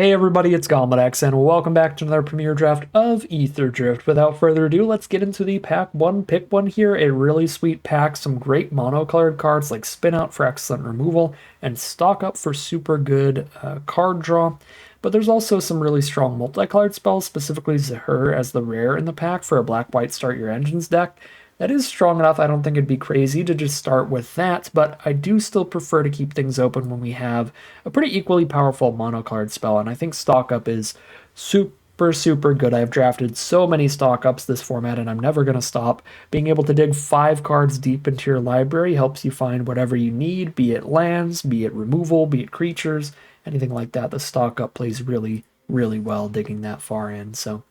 Hey everybody, it's Gomedex, and welcome back to another premiere draft of Aetherdrift. Without further ado, let's get into the pack one, pick one here. A really sweet pack, some great monocolored cards like Spin Out for excellent removal, and Stock Up for super good card draw. But there's also some really strong multicolored spells, specifically Zahur as the rare in the pack for a black-white start your engines deck. That is strong enough. I don't think it'd be crazy to just start with that, but I do still prefer to keep things open when we have a pretty equally powerful monocolored spell, and I think Stock Up is super good. I've drafted so many Stock Ups this format, and I'm never going to stop. Being able to dig 5 cards deep into your library helps you find whatever you need, be it lands, be it removal, be it creatures, anything like that. The Stock Up plays really well digging that far in, so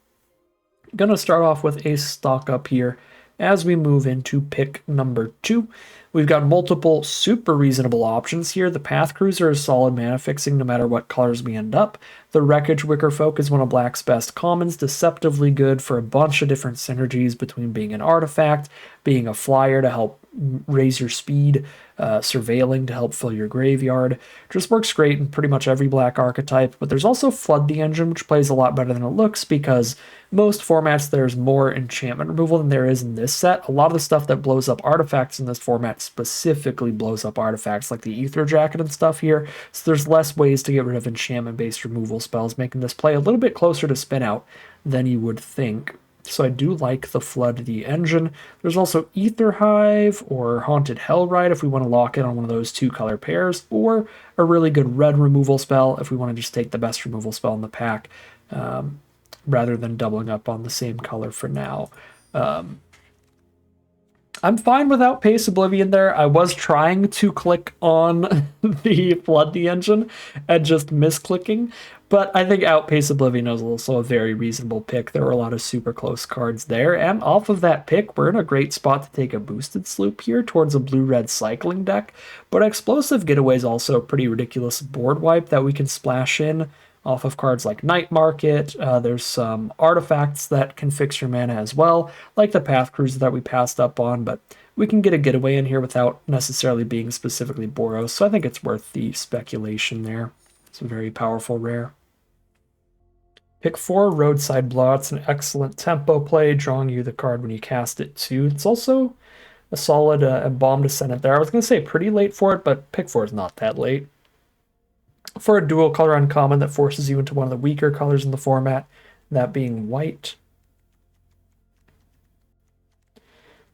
I'm going to start off with a Stock Up here. As we move into pick number 2, we've got multiple super reasonable options here. The Path Cruiser is solid mana fixing no matter what colors we end up. The Wreckage Wickerfolk is one of Black's best commons, deceptively good for a bunch of different synergies between being an artifact, being a flyer to help raise your speed, surveilling to help fill your graveyard. Just works great in pretty much every black archetype, but there's also Flood the Engine, which plays a lot better than it looks because most formats there's more enchantment removal than there is in this set. A lot of the stuff that blows up artifacts in this format specifically blows up artifacts like the Ether Jacket and stuff here, so there's less ways to get rid of enchantment-based removal spells, making this play a little bit closer to Spin Out than you would think. So I do like the Flood the Engine. There's also Ether Hive or Haunted Hellride if we want to lock in on one of those 2-color pairs, or a really good red removal spell if we want to just take the best removal spell in the pack rather than doubling up on the same color for now. I'm fine without Pace Oblivion there. I was trying to click on the Flood the Engine and just misclicking, but I think Outpace Oblivion is also a very reasonable pick. There were a lot of super close cards there, and off of that pick, we're in a great spot to take a boosted sloop here towards a blue-red cycling deck, but Explosive Getaway is also a pretty ridiculous board wipe that we can splash in off of cards like Night Market. There's some artifacts that can fix your mana as well, like the Path Cruiser that we passed up on, but we can get a getaway in here without necessarily being specifically Boros, so I think it's worth the speculation there. It's a very powerful rare. Pick 4, Roadside Blowout. It's an excellent tempo play, drawing you the card when you cast it too. It's also a solid Embalmed Descendant there. I was going to say pretty late for it, but pick 4 is not that late. For a dual color uncommon that forces you into one of the weaker colors in the format, that being white.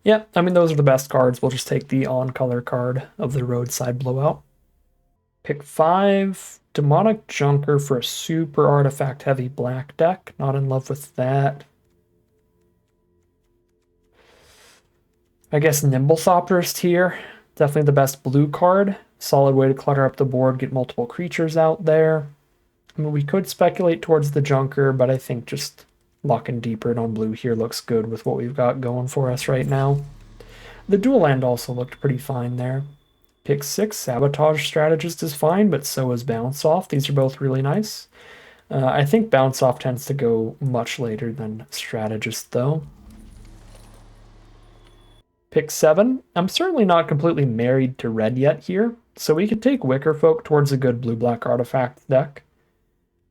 Yeah, I mean, those are the best cards. We'll just take the on-color card of the Roadside Blowout. Pick 5, Demonic Junker for a super artifact-heavy black deck. Not in love with that. I guess Nimble Thopterist here. Definitely the best blue card. Solid way to clutter up the board, get multiple creatures out there. I mean, we could speculate towards the Junker, but I think just locking deeper in on blue here looks good with what we've got going for us right now. The dual land also looked pretty fine there. Pick 6, Sabotage Strategist is fine, but so is Bounce Off. These are both really nice. I think Bounce Off tends to go much later than Strategist, though. Pick 7. I'm certainly not completely married to red yet here, so we could take Wickerfolk towards a good blue-black artifact deck.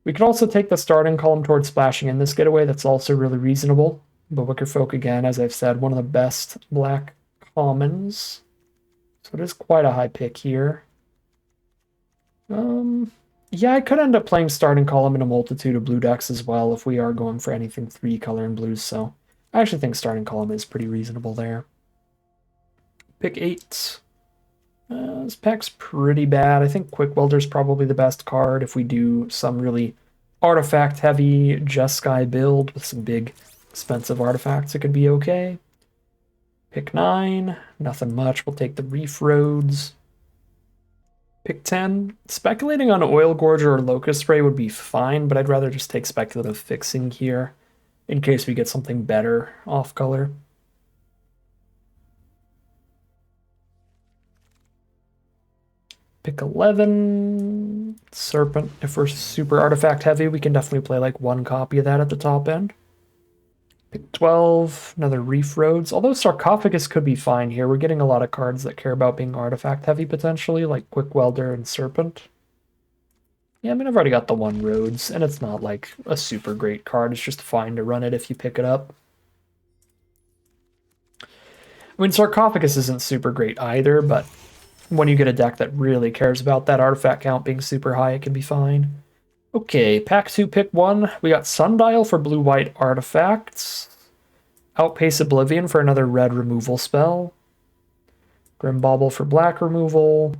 We could also take the starting column towards splashing in this getaway. That's also really reasonable. But Wickerfolk, again, as I've said, one of the best black commons. So it is quite a high pick here. Yeah, I could end up playing starting column in a multitude of blue decks as well if we are going for anything 3-color and blues, so I actually think starting column is pretty reasonable there. Pick 8. This pack's pretty bad. I think Quick Welder's probably the best card if we do some really artifact-heavy Jeskai build with some big, expensive artifacts. It could be okay. Pick 9. Nothing much. We'll take the Reef Roads. Pick 10. Speculating on Oil Gorger or Locust Ray would be fine, but I'd rather just take Speculative Fixing here in case we get something better off-color. Pick 11, Serpent. If we're super artifact heavy, we can definitely play like 1 copy of that at the top end. Pick 12, another Reef Roads. Although Sarcophagus could be fine here. We're getting a lot of cards that care about being artifact heavy potentially, like Quick Welder and Serpent. Yeah, I mean, I've already got the one Rhodes, and it's not like a super great card. It's just fine to run it if you pick it up. I mean, Sarcophagus isn't super great either, but when you get a deck that really cares about that artifact count being super high, it can be fine. Okay, pack 2, pick 1. We got Sundial for blue-white artifacts. Outpace Oblivion for another red removal spell. Grimbauble for black removal.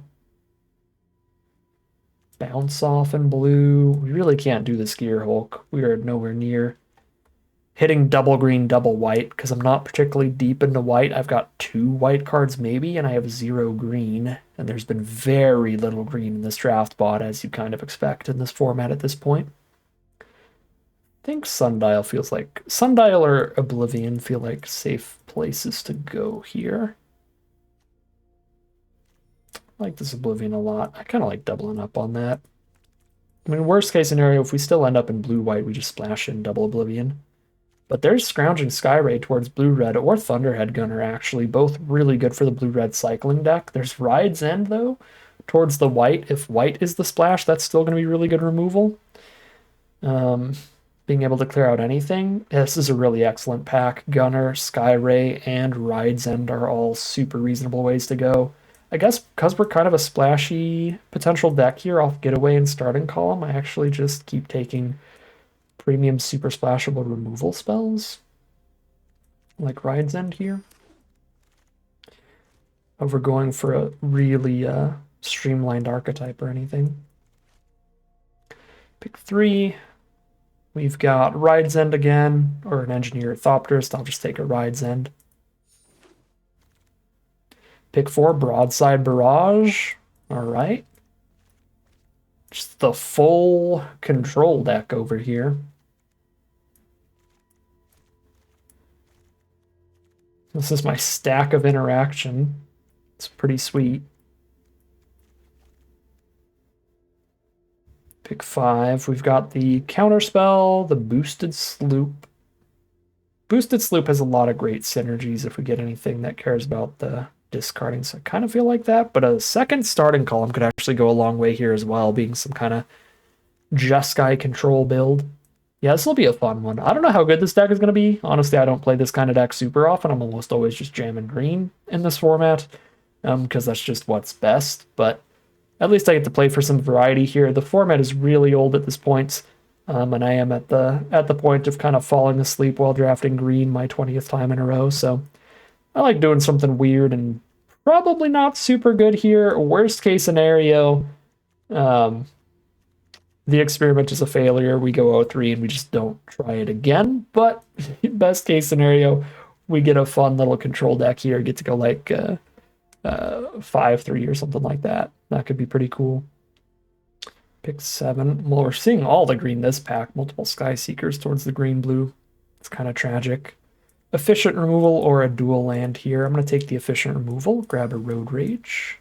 Bounce off in blue. We really can't do the Skier Hulk. We are nowhere near hitting double green, double white, because I'm not particularly deep into white. I've got 2 white cards maybe, and I have 0 green. And there's been very little green in this draft bot, as you kind of expect in this format at this point. I think Sundial feels like... Sundial or Oblivion feel like safe places to go here. I like this Oblivion a lot. I kind of like doubling up on that. I mean, worst case scenario, if we still end up in blue-white, we just splash in double Oblivion. But there's Scrounging Skyray towards blue-red or Thunderhead Gunner, actually. Both really good for the blue-red cycling deck. There's Ride's End, though, towards the white. If white is the splash, that's still going to be really good removal. Being able to clear out anything. This is a really excellent pack. Gunner, Skyray, and Ride's End are all super reasonable ways to go. I guess because we're kind of a splashy potential deck here off Getaway and Starting Column, I actually just keep taking premium super splashable removal spells. Like Ride's End here. Over going for a really streamlined archetype or anything. Pick 3. We've got Ride's End again, or an Engineer Thopterist. I'll just take a Ride's End. Pick 4, Broadside Barrage. All right. Just the full control deck over here. This is my stack of interaction. It's pretty sweet. Pick 5. We've got the Counterspell, the Boosted Sloop. Boosted Sloop has a lot of great synergies if we get anything that cares about the discarding, so I kind of feel like that, but a second Starting Column could actually go a long way here as well, being some kind of Jeskai control build. Yeah, this will be a fun one. I don't know how good this deck is going to be. Honestly, I don't play this kind of deck super often. I'm almost always just jamming green in this format, because that's just what's best, but at least I get to play for some variety here. The format is really old at this point, and I am at the point of kind of falling asleep while drafting green my 20th time in a row, so I like doing something weird and probably not super good here. Worst case scenario, the experiment is a failure. We go 0-3 and we just don't try it again. But best case scenario, we get a fun little control deck here. Get to go like 5-3 or something like that. That could be pretty cool. Pick 7. Well, we're seeing all the green this pack. Multiple Sky Seekers towards the green-blue. It's kind of tragic. Efficient removal or a dual land here. I'm going to take the efficient removal, grab a Road Rage.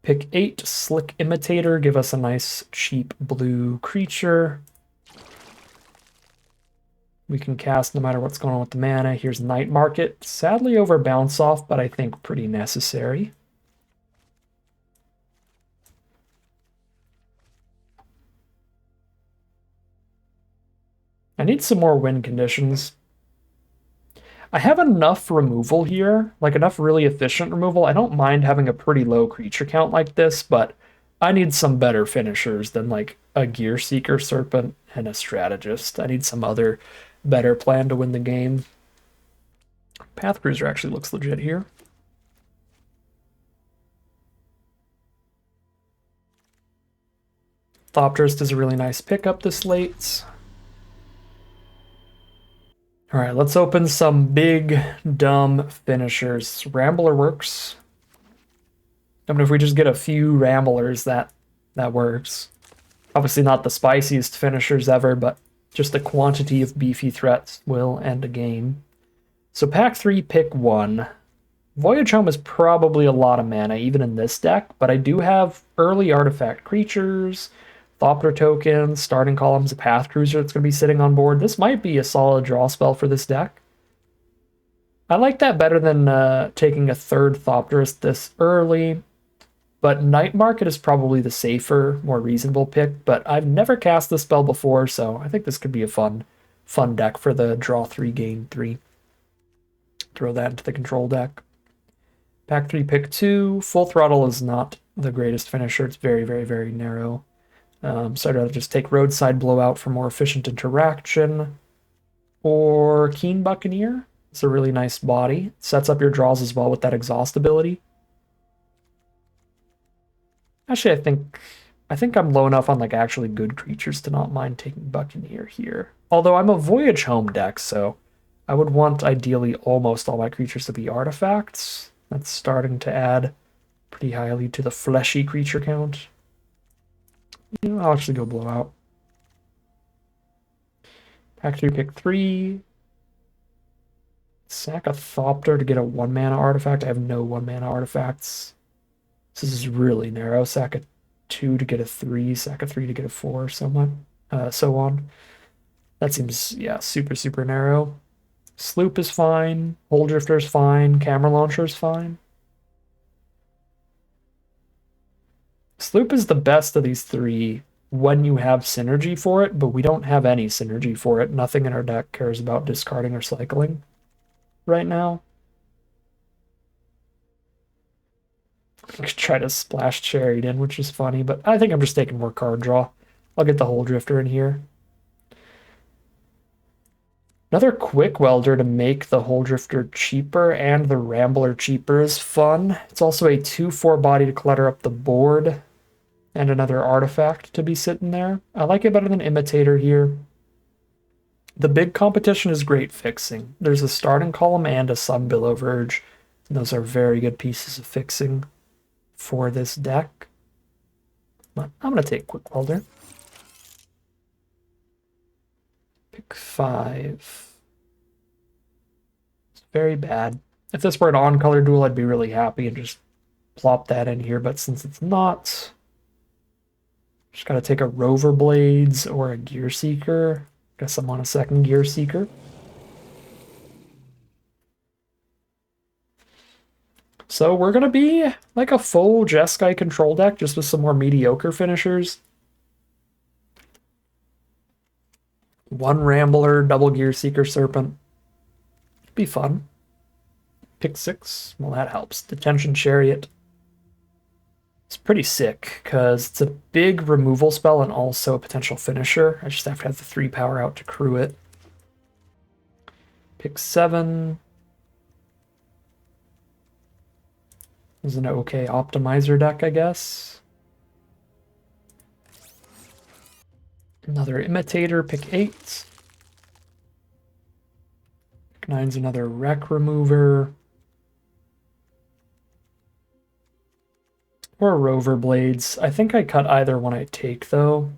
Pick 8, Slick Imitator, give us a nice cheap blue creature. We can cast no matter what's going on with the mana. Here's Night Market. Sadly over Bounce Off, but I think pretty necessary. I need some more win conditions. I have enough removal here, like enough really efficient removal. I don't mind having a pretty low creature count like this, but I need some better finishers than like a Gear Seeker Serpent and a Strategist. I need some other better plan to win the game. Path Cruiser actually looks legit here. Thopterist is a really nice pickup this late. All right, let's open some big, dumb finishers. Rambler works. I mean, if we just get a few Ramblers, that works. Obviously not the spiciest finishers ever, but just the quantity of beefy threats will end a game. So pack 3, pick 1. Voyage Home is probably a lot of mana, even in this deck, but I do have early artifact creatures, Thopter tokens, Starting Columns, a Path Cruiser that's going to be sitting on board. This might be a solid draw spell for this deck. I like that better than taking a third Thopterist this early. But Night Market is probably the safer, more reasonable pick, but I've never cast this spell before, so I think this could be a fun deck for the draw 3, gain 3. Throw that into the control deck. Pack 3, pick 2. Full Throttle is not the greatest finisher. It's very, very, very narrow. So I'd rather just take Roadside Blowout for more efficient interaction. Or Keen Buccaneer. It's a really nice body. It sets up your draws as well with that exhaust ability. Actually, I think I'm low enough on like actually good creatures to not mind taking Buccaneer here. Although I'm a Voyage Home deck, so I would want ideally almost all my creatures to be artifacts. That's starting to add pretty highly to the fleshy creature count. You know, I'll actually go Blowout. Pack 3, pick 3. Sack a Thopter to get a 1-mana artifact. I have no 1-mana artifacts. This is really narrow. Sack a 2 to get a 3, sack a 3 to get a 4, so on. That seems, yeah, super, super narrow. Sloop is fine. Hole Drifter is fine. Camera Launcher is fine. Sloop is the best of these three when you have synergy for it, but we don't have any synergy for it. Nothing in our deck cares about discarding or cycling right now. I could try to splash Chariot in, which is funny, but I think I'm just taking more card draw. I'll get the Hole Drifter in here. Another Quick Welder to make the Hole Drifter cheaper and the Rambler cheaper is fun. It's also a 2/4 body to clutter up the board and another artifact to be sitting there. I like it better than Imitator here. The big competition is Great Fixing. There's a starting column and a Sunbillow Verge. And those are very good pieces of fixing for this deck. But I'm going to take Quick Welder. Pick 5. It's very bad. If this were an on-color duel, I'd be really happy and just plop that in here. But since it's not, just got to take a Rover Blades or a Gear Seeker. Guess I'm on a second Gear Seeker. So we're going to be like a full Jeskai control deck, just with some more mediocre finishers. 1 Rambler, double Gear Seeker Serpent. Be fun. Pick 6. Well, that helps. Detention Chariot. It's pretty sick, because it's a big removal spell and also a potential finisher. I just have to have the 3 power out to crew it. Pick 7. This is an okay optimizer deck, I guess. Another Imitator, pick 8. Pick 9's another Wreck Remover. Or Rover Blades. I think I cut either one I take, though.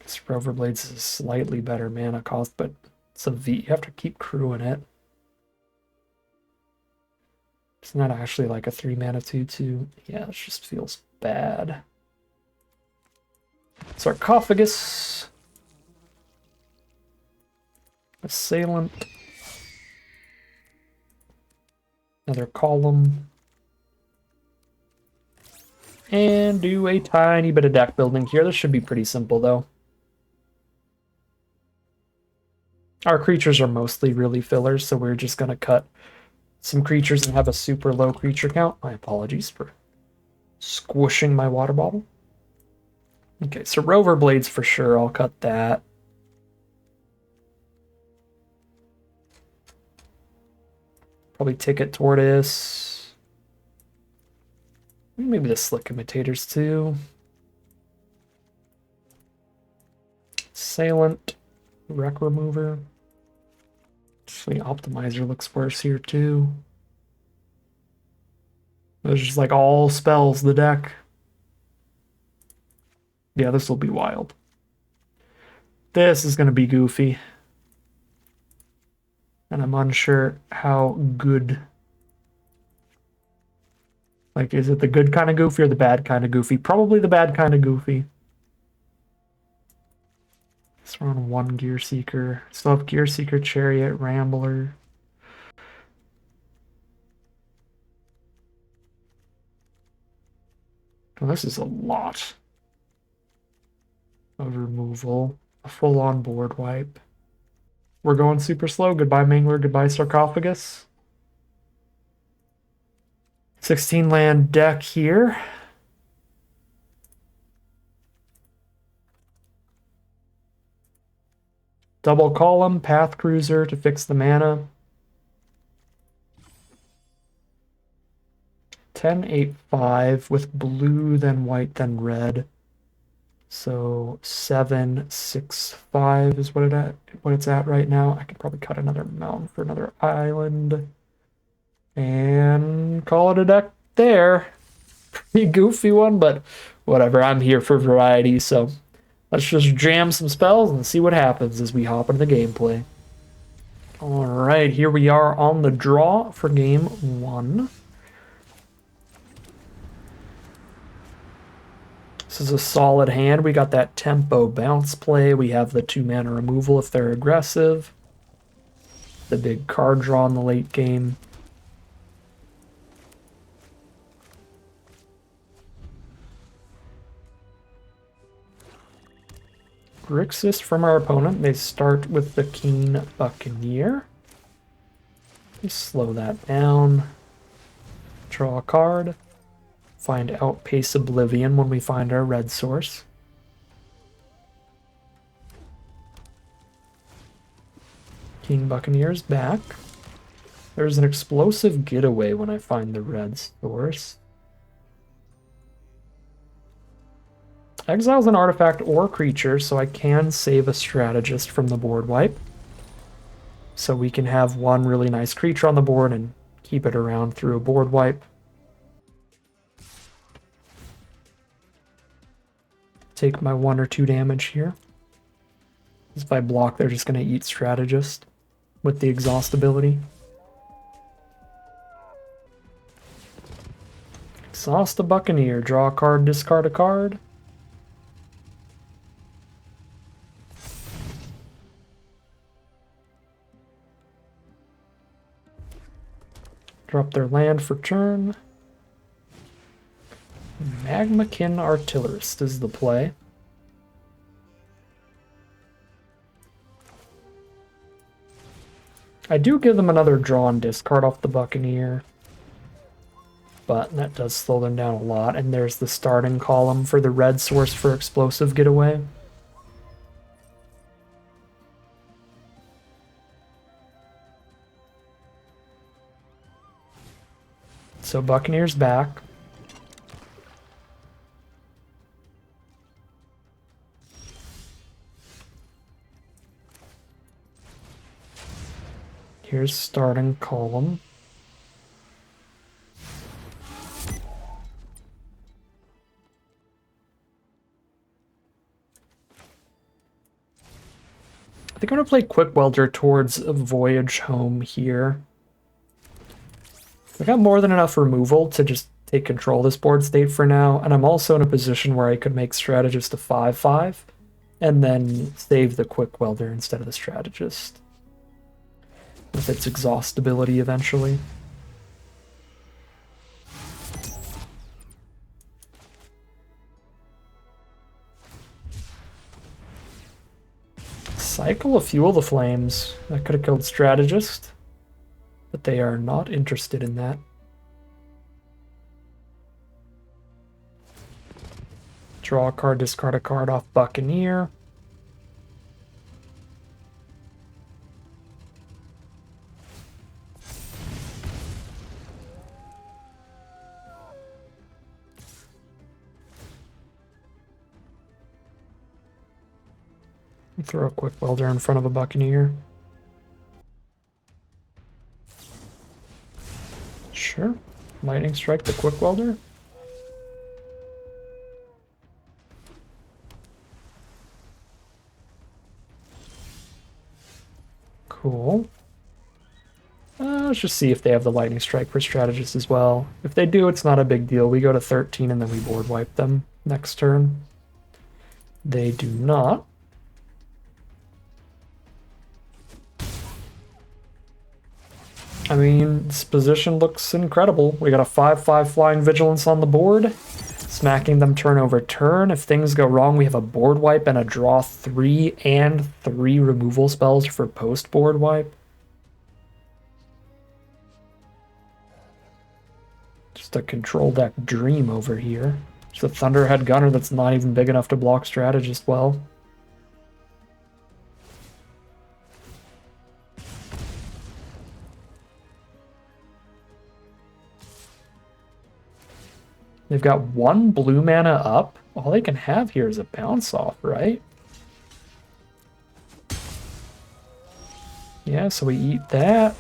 This Rover Blades is a slightly better mana cost, but it's a V. You have to keep crewing it. It's not actually like a 3 mana 2/2. Yeah, it just feels bad. Sarcophagus. Assailant. Another column. And do a tiny bit of deck building here. This should be pretty simple, though. Our creatures are mostly really fillers, so we're just going to cut some creatures and have a super low creature count. My apologies for squishing my water bottle. Okay, so Rover Blades for sure. I'll cut that. Probably Ticket Tortoise. Maybe the Slick Imitators too. Assailant. Wreck Remover. Actually, Optimizer looks worse here too. There's just like all spells the deck. Yeah, this will be wild. This is going to be goofy. And I'm unsure how good. Like, is it the good kind of goofy or the bad kind of goofy? Probably the bad kind of goofy. So we're on 1 Gear Seeker. Still have Gear Seeker, Chariot, Rambler. Well, this is a lot of removal. A full-on board wipe. We're going super slow. Goodbye, Mangler. Goodbye, Sarcophagus. 16 land deck here. Double column, Path Cruiser to fix the mana. 10, 8, 5 with blue, then white, then red. So 7, 6, 5 is what it's at right now. I could probably cut another mountain for another island. And call it a deck there. Pretty goofy one, but whatever. I'm here for variety, so let's just jam some spells and see what happens as we hop into the gameplay. All right, here we are on the draw for game 1. This is a solid hand. We got that tempo bounce play. We have the 2-mana removal if they're aggressive. The big card draw in the late game. Grixis from our opponent. They start with the Keen Buccaneer. We slow that down. Draw a card. Find Outpace Oblivion when we find our red source. King Buccaneer's back. There's an explosive getaway when I find the red source. Exile's an artifact or creature, so I can save a strategist from the board wipe. So we can have one really nice creature on the board and keep it around through a board wipe. Take my 1 or 2 damage here. If I block, they're just going to eat strategist with the exhaust ability. Exhaust a Buccaneer. Draw a card, discard a card. Drop their land for turn. Magmakin Artillerist is the play. I do give them another draw and discard off the Buccaneer, but that does slow them down a lot. And there's the starting column for the red source for explosive getaway. So Buccaneer's back. Here's starting column. I think I'm going to play Quick Welder towards a Voyage home here. I got more than enough removal to just take control of this board state for now, and I'm also in a position where I could make Strategist a 5/5, and then save the Quick Welder instead of the Strategist, with its exhaust ability eventually. Cycle of Fuel the Flames. That could have killed Strategist, but they are not interested in that. Draw a card, discard a card off Buccaneer. Throw a Quick Welder in front of a Buccaneer. Sure. Lightning Strike the Quick Welder. Cool. Let's just see if they have the Lightning Strike for Strategist as well. If they do, it's not a big deal. We go to 13 and then we board wipe them next turn. They do not. I mean, this position looks incredible. We got a 5/5 Flying Vigilance on the board. Smacking them turn over turn. If things go wrong, we have a board wipe and a draw 3 and 3 removal spells for post board wipe. Just a control deck dream over here. Just a Thunderhead Gunner that's not even big enough to block Strategist well. They've got 1 blue mana up. All they can have here is a bounce off, right? Yeah, so we eat that.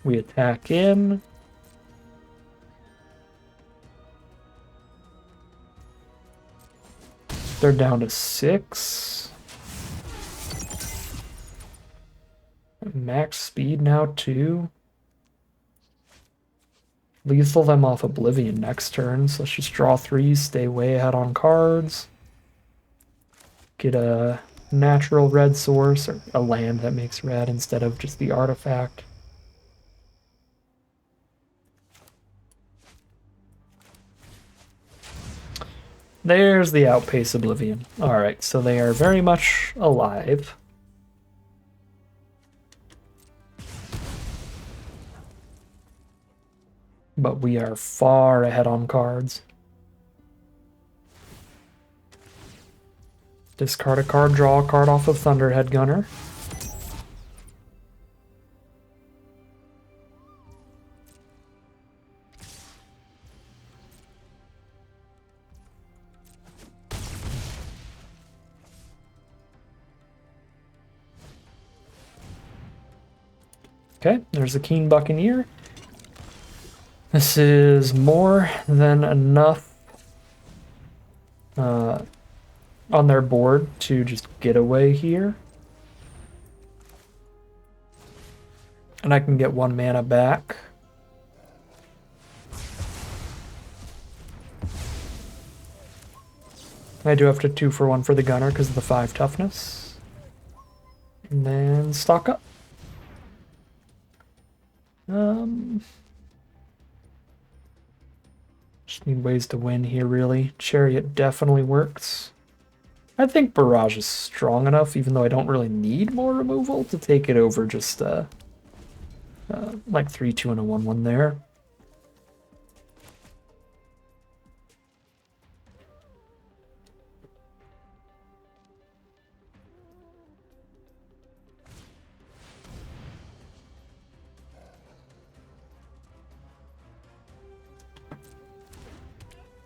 We attack in. They're down to 6. Max speed now, too. Lethal them off Oblivion next turn, so let's just draw 3, stay way ahead on cards. Get a natural red source, or a land that makes red instead of just the artifact. There's the Outpace Oblivion. Alright, so they are very much alive. But we are far ahead on cards. Discard a card, draw a card off of Thunderhead Gunner. Okay, there's the Keen Buccaneer. This is more than enough on their board to just get away here. And I can get 1 mana back. I do have to 2 for 1 for the Gunner because of the 5 toughness. And then stock up. Just need ways to win here, really. Chariot definitely works. I think Barrage is strong enough, even though I don't really need more removal, to take it over just like 3/2 and a 1/1 there.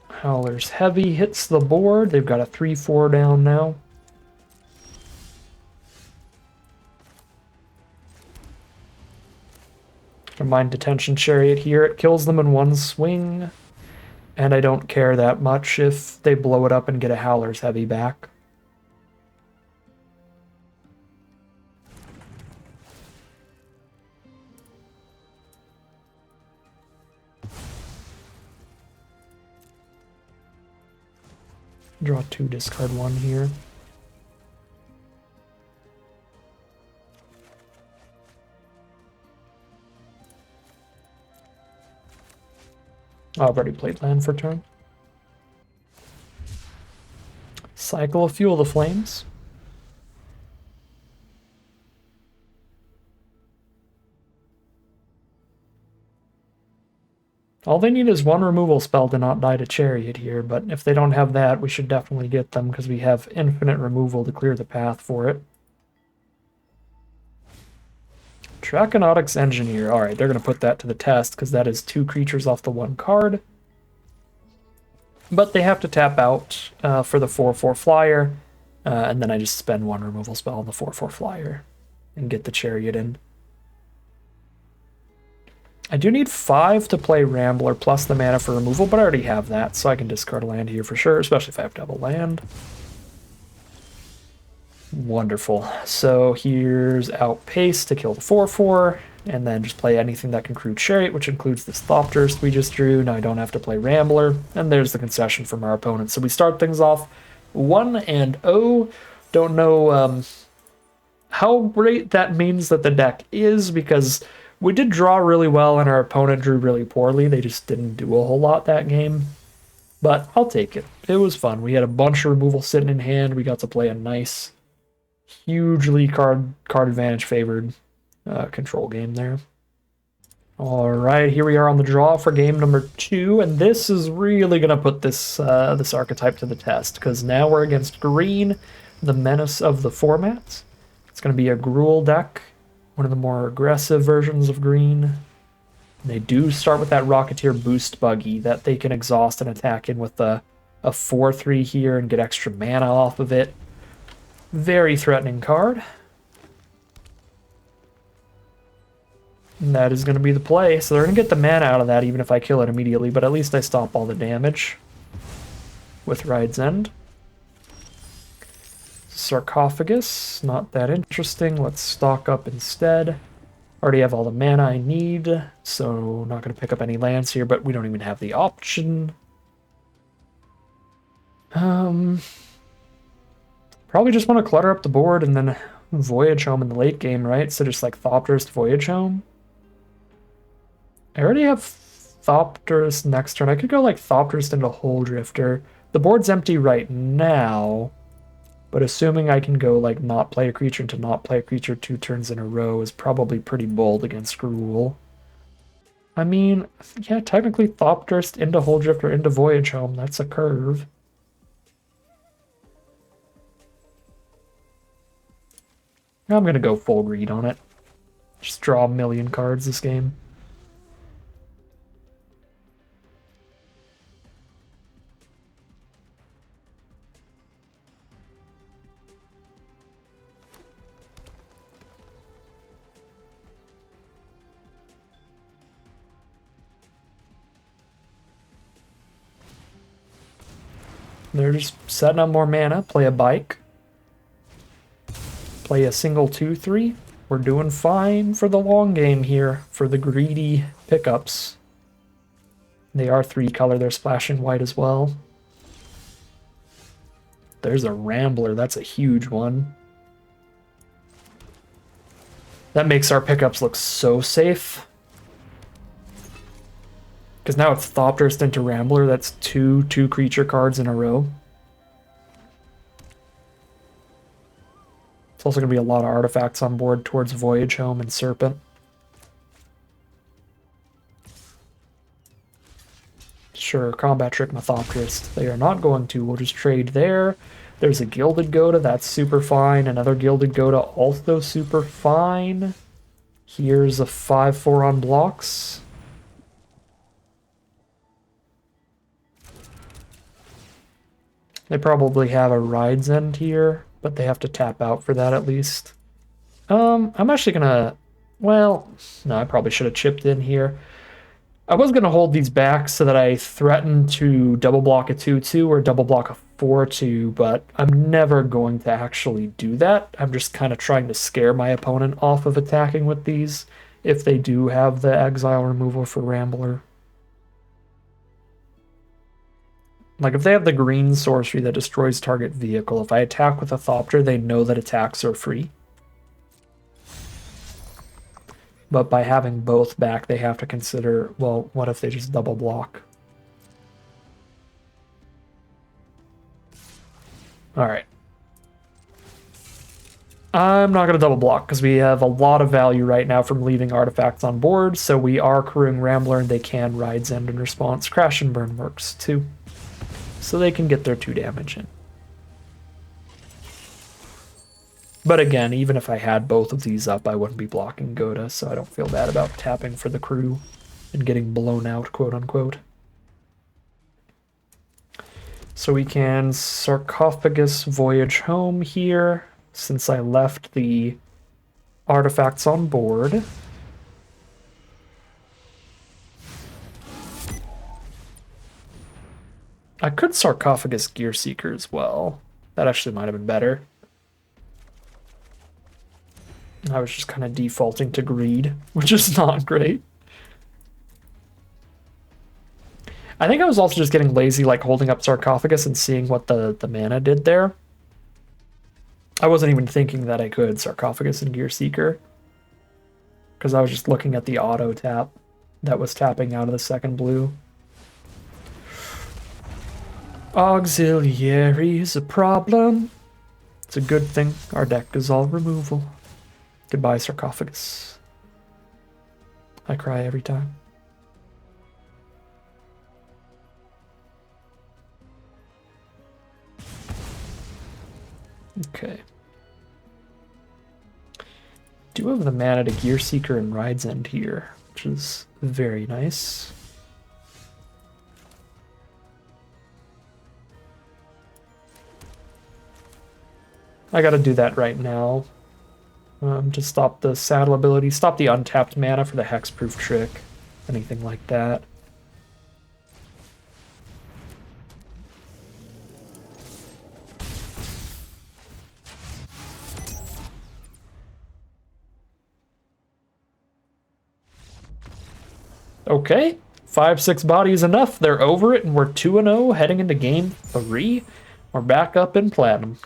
Howler's Heavy hits the board. They've got a 3/4 down now. Mind Detention Chariot here. It kills them in 1 swing. And I don't care that much if they blow it up and get a Howler's Heavy back. Draw 2, discard 1 here. I've already played land for turn. Cycle of Fuel the Flames. All they need is 1 removal spell to not die to Chariot here, but if they don't have that, we should definitely get them because we have infinite removal to clear the path for it. Draconautics Engineer. Alright, they're going to put that to the test because that is 2 creatures off the 1 card. But they have to tap out for the 4/4 flyer, and then I just spend 1 removal spell on the 4/4 flyer and get the Chariot in. I do need 5 to play Rambler plus the mana for removal, but I already have that, so I can discard a land here for sure, especially if I have double land. Wonderful. So here's Outpace to kill the 4/4, and then just play anything that can crew Chariot, which includes this Thopterst we just drew. Now I don't have to play Rambler, and there's the concession from our opponent. So we start things off 1-0. Don't know how great that means that the deck is, because we did draw really well and our opponent drew really poorly. They just didn't do a whole lot that game. but I'll take it. It was fun. We had a bunch of removal sitting in hand. We got to play a nice, hugely card advantage favored control game there. All right, here we are on the draw for game number 2, and this is really going to put this this archetype to the test, because now we're against green, the menace of the format. It's going to be a Gruul deck, one of the more aggressive versions of green. And they do start with that Rocketeer boost buggy that they can exhaust and attack in with a 4/3 here and get extra mana off of it. Very threatening card. And that is going to be the play. So they're going to get the mana out of that even if I kill it immediately, but at least I stop all the damage with Ride's End. Sarcophagus, not that interesting. Let's stock up instead. Already have all the mana I need, so not going to pick up any lands here, but we don't even have the option. Probably just want to clutter up the board and then Voyage Home in the late game, right? So just like Thopterist, Voyage Home. I already have Thopterist next turn. I could go like Thopterist into Holdrifter. The board's empty right now, but assuming I can go like not play a creature into not play a creature 2 turns in a row is probably pretty bold against Gruul. I mean, yeah, technically Thopterist into Holdrifter into Voyage Home. That's a curve. I'm going to go full greed on it. Just draw a million cards this game. They're just setting up more mana, play a bike. Play a single 2/3. We're doing fine for the long game here, for the greedy pickups. They are 3 color, they're splashing white as well. There's a Rambler, that's a huge one. That makes our pickups look so safe. Because now it's Thopterist into Rambler, that's 2 creature cards in a row. It's also going to be a lot of artifacts on board towards Voyage Home and Serpent. Sure, Combat Trick my Thopterist. They are not going to. We'll just trade there. There's a Gilded Goda, that's super fine. Another Gilded Goda, also super fine. Here's a 5/4 on blocks. They probably have a Ride's End here, but they have to tap out for that at least. I'm actually gonna, well, no, I probably should have chipped in here. I was gonna hold these back so that I threaten to double block a 2/2 or double block a 4/2, but I'm never going to actually do that. I'm just kind of trying to scare my opponent off of attacking with these if they do have the exile removal for Rambler. Like, if they have the green sorcery that destroys target vehicle, if I attack with a Thopter, they know that attacks are free. But by having both back, they have to consider, well, what if they just double block? Alright. I'm not going to double block, because we have a lot of value right now from leaving artifacts on board, so we are crewing Rambler, and they can Ride's End in response. Crash and Burn works, too. So they can get their 2 damage in. But again, even if I had both of these up, I wouldn't be blocking Goda, so I don't feel bad about tapping for the crew and getting blown out, quote unquote. So we can Sarcophagus Voyage Home here, since I left the artifacts on board. I could Sarcophagus Gearseeker as well. That actually might have been better. I was just kind of defaulting to greed, which is not great. I think I was also just getting lazy, like holding up Sarcophagus and seeing what the mana did there. I wasn't even thinking that I could Sarcophagus and Gearseeker, because I was just looking at the auto tap that was tapping out of the second blue. Auxiliary is a problem. It's a good thing our deck is all removal. Goodbye, sarcophagus. I cry every time. Okay. Do have the mana to Gear Seeker and Ride's End here, which is very nice. I gotta do that right now. To stop the saddle ability, stop the untapped mana for the hexproof trick, anything like that. Okay, 5-6 bodies enough. They're over it, and we're 2-0 heading into game 3. We're back up in Platinum.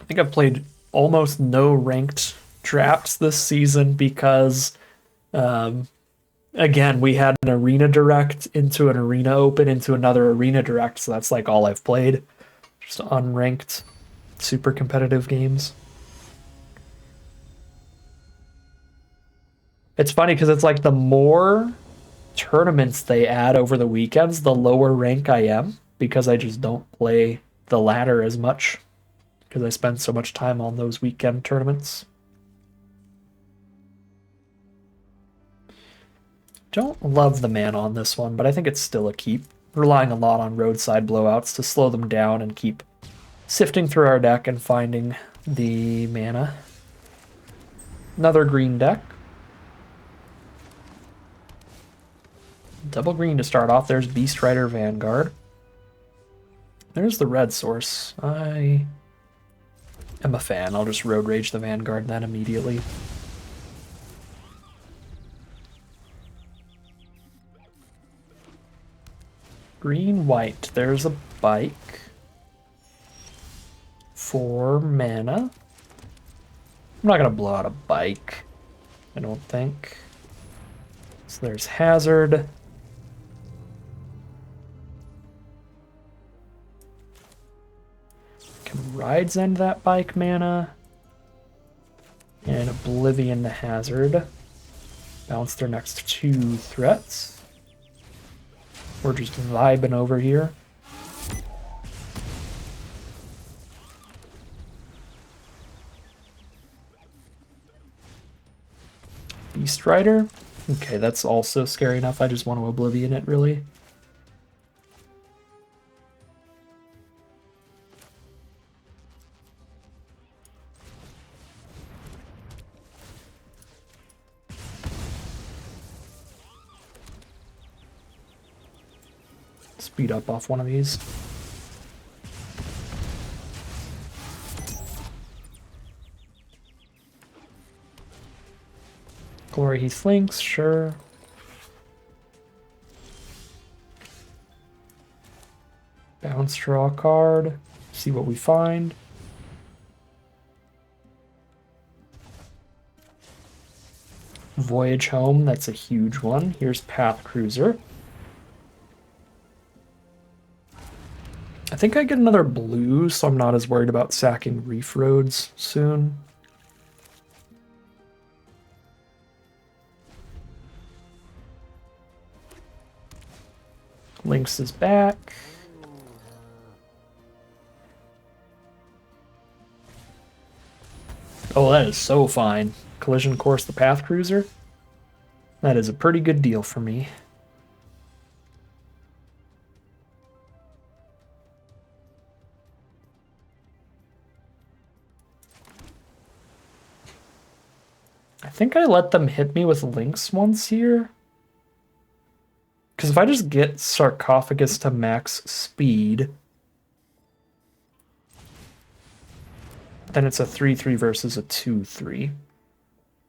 I think I've played almost no ranked drafts this season because, again, we had an Arena Direct into an Arena Open into another Arena Direct, so that's like all I've played. Just unranked, super competitive games. It's funny because it's like the more tournaments they add over the weekends, the lower rank I am because I just don't play the ladder as much because I spend so much time on those weekend tournaments. Don't love the mana on this one, but I think it's still a keep. Relying a lot on roadside blowouts to slow them down and keep sifting through our deck and finding the mana. Another green deck. Double green to start off. There's Beast Rider Vanguard. There's the red source. I am a fan. I'll just Road Rage the Vanguard then immediately. Green, white. There's a bike. 4 mana. I'm not going to blow out a bike, I don't think. So there's Hazard. Can Rides End that bike mana. And Oblivion the Hazard. Bounce their next 2 threats. We're just vibing over here. Beast Rider. Okay, that's also scary enough. I just want to Oblivion it, really. Speed up off one of these. Glory Heath Links, sure. Bounce, draw a card. See what we find. Voyage Home, that's a huge one. Here's Path Cruiser. I think I get another blue, so I'm not as worried about sacking Reef Roads soon. Lynx is back. Oh, that is so fine. Collision Course the Path Cruiser. That is a pretty good deal for me. I think I let them hit me with Lynx once here. Because if I just get Sarcophagus to max speed, then it's a 3-3 versus a 2-3.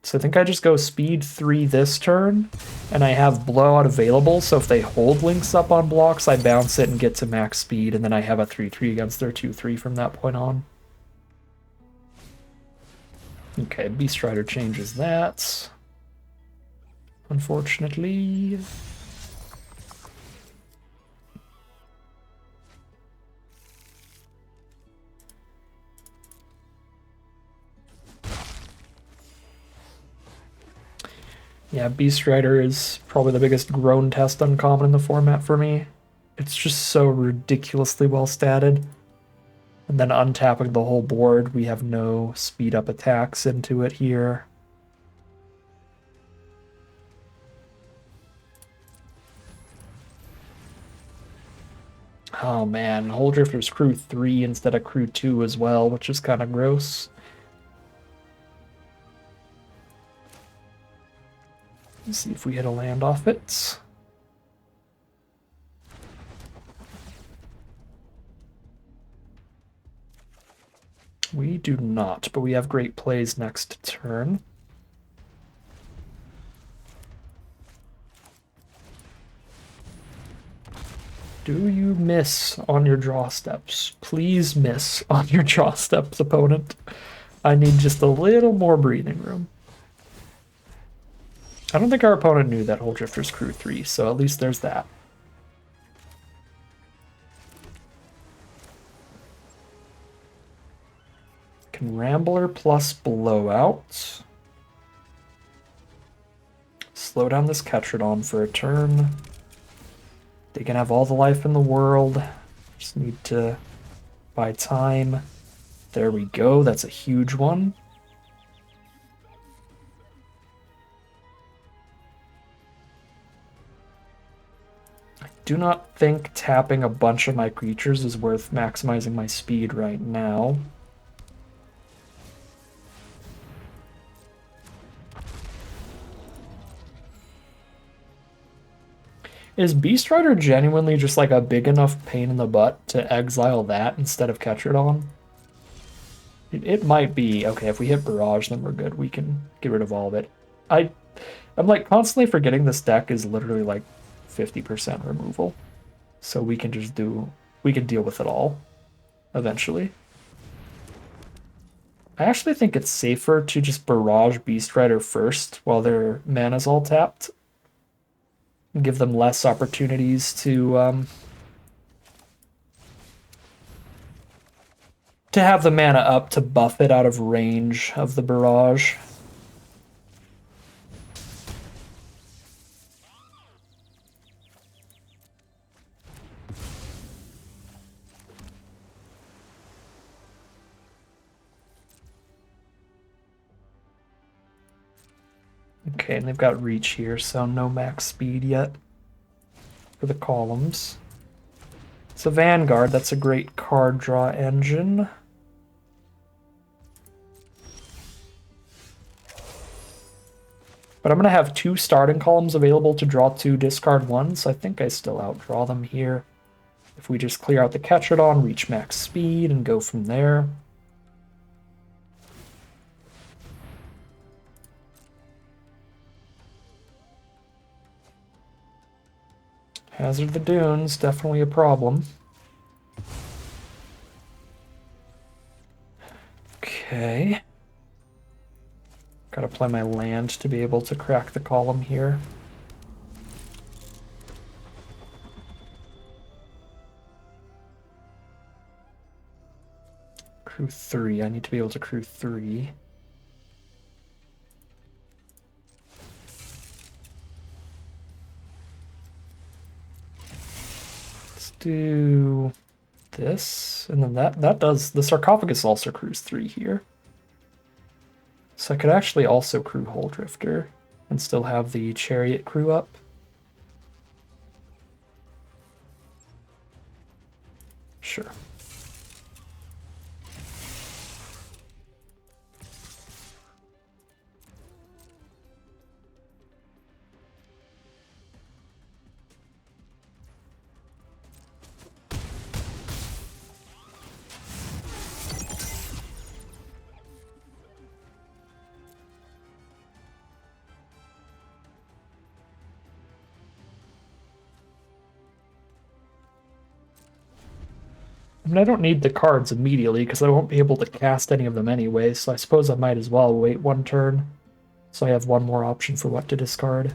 So I think I just go speed 3 this turn, and I have blowout available, so if they hold Lynx up on blocks, I bounce it and get to max speed, and then I have a 3-3 against their 2-3 from that point on. Okay, Beast Rider changes that. Unfortunately. Yeah, Beast Rider is probably the biggest grown test uncommon in the format for me. It's just so ridiculously well statted. And then untapping the whole board, we have no speed up attacks into it here. Oh man, Hole Drifter's crew 3 instead of crew 2 as well, which is kind of gross. Let's see if we hit a land off it. We do not, but we have great plays next turn. Do you miss on your draw steps? Please miss on your draw steps, opponent. I need just a little more breathing room. I don't think our opponent knew that Hole Drifter's crew 3, so at least there's that. Can Rambler plus Blowout. Slow down this Ketrodon for a turn. They can have all the life in the world. Just need to buy time. There we go. That's a huge one. I do not think tapping a bunch of my creatures is worth maximizing my speed right now. Is Beast Rider genuinely just like a big enough pain in the butt to exile that instead of Ketrodon? It might be. Okay, if we hit Barrage, then we're good. We can get rid of all of it. I'm like constantly forgetting this deck is literally like 50% removal. So we can just we can deal with it all eventually. I actually think it's safer to just Barrage Beast Rider first while their mana's all tapped. Give them less opportunities to have the mana up to buff it out of range of the barrage. Okay, and they've got reach here, so no max speed yet for the columns. It's a Vanguard, that's a great card draw engine. But I'm going to have 2 starting columns available to draw 2, discard 1, so I think I still outdraw them here. If we just clear out the Ketrodon, reach max speed, and go from there. Hazard the Dunes, definitely a problem. Okay. Gotta play my land to be able to crack the column here. Crew 3, I need to be able to crew 3. Do this, and then that does the sarcophagus also crews 3 here. So I could actually also crew Hole Drifter and still have the chariot crew up. Sure. I mean, I don't need the cards immediately because I won't be able to cast any of them anyway, so I suppose I might as well wait 1 turn so I have 1 more option for what to discard.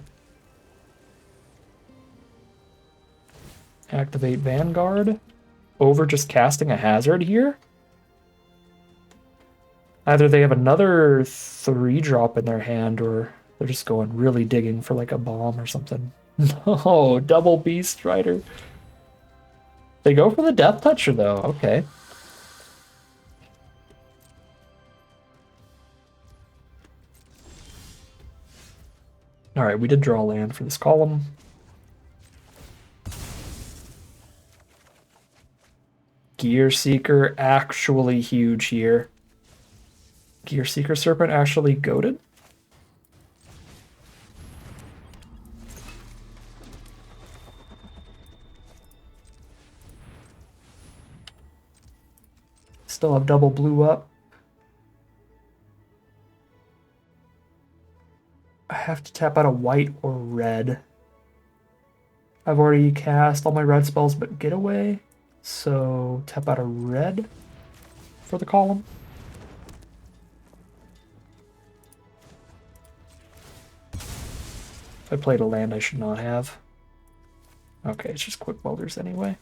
Activate Vanguard over just casting a hazard here. Either they have another 3-drop in their hand or They're just going really digging for like a bomb or something. No, double Beast Rider. They go for the Death Toucher though. Okay. All right, we did draw land for this column. Gear Seeker actually huge here. Gear Seeker Serpent actually goated. Still have double blue up. I have to tap out a white or red. I've already cast all my red spells but Getaway, so tap out a red for the column. If I played a land I should not have. Okay, it's just Quick Welders anyway.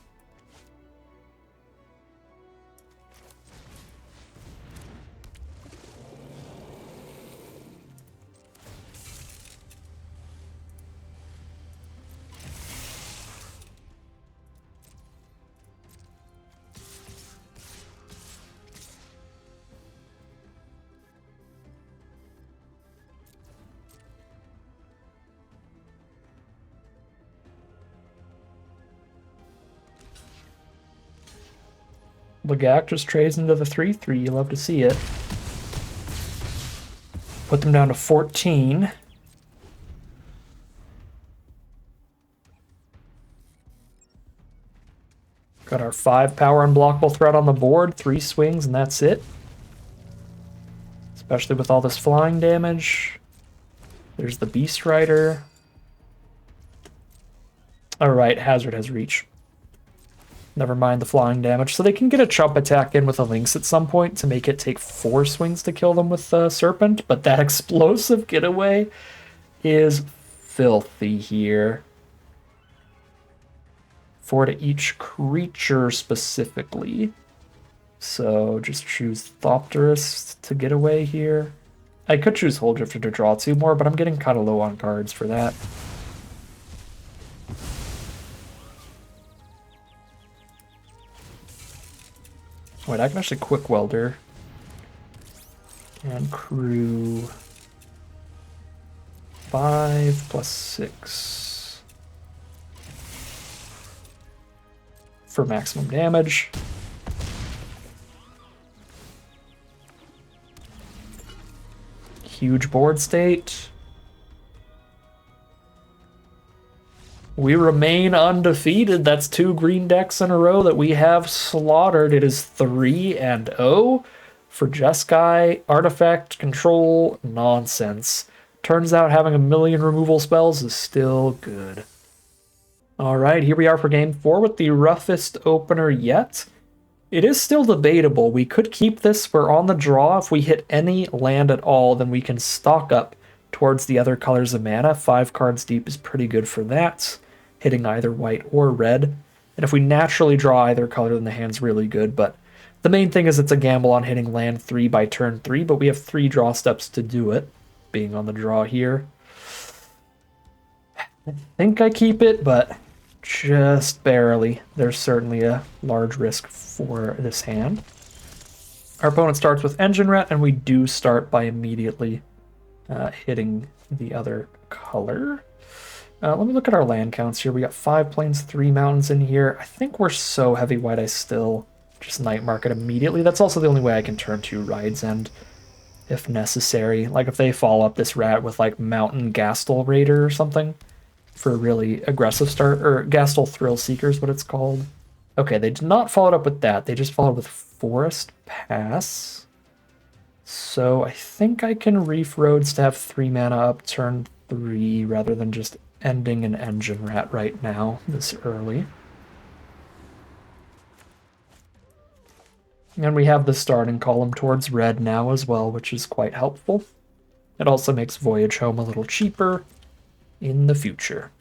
Lagak just trades into the 3/3. You love to see it. Put them down to 14. Got our 5 power unblockable threat on the board, 3 swings, and that's it. Especially with all this flying damage. There's the Beast Rider. Alright, Hazard has reach. Never mind the flying damage. So they can get a chump attack in with a Lynx at some point to make it take 4 swings to kill them with the Serpent, but that explosive getaway is filthy here. 4 to each creature specifically. So just choose Thopterus to get away here. I could choose Holdrifter to draw 2 more, but I'm getting kind of low on cards for that. Wait, I can actually Quick Welder and crew 5 plus 6 for maximum damage. Huge board state. We remain undefeated. That's 2 green decks in a row that we have slaughtered. It is 3-0 for Jeskai, Artifact, Control, nonsense. Turns out having a million removal spells is still good. Alright, here we are for game 4 with the roughest opener yet. It is still debatable. We could keep this. We're on the draw. If we hit any land at all, then we can stock up towards the other colors of mana. 5 cards deep is pretty good for that, hitting either white or red. And if we naturally draw either color, then the hand's really good. But the main thing is it's a gamble on hitting land 3 by turn 3, but we have 3 draw steps to do it, being on the draw here. I think I keep it, but just barely. There's certainly a large risk for this hand. Our opponent starts with Engine Rat, and we do start by immediately hitting the other color. Let me look at our land counts here. We got 5 plains, 3 mountains in here. I think we're so heavy white I still just Night Market immediately. That's also the only way I can turn 2 Ride's End if necessary. Like if they follow up this rat with like Mountain Gastel Raider or something for a really aggressive start, or Gastel Thrill Seeker is what it's called. Okay, they did not follow it up with that. They just followed with Forest Pass. So I think I can Reef Roads to have 3 mana up turn 3 rather than just ending an Engine Rat right now, this early. And we have the starting column towards red now as well, which is quite helpful. It also makes Voyage Home a little cheaper in the future.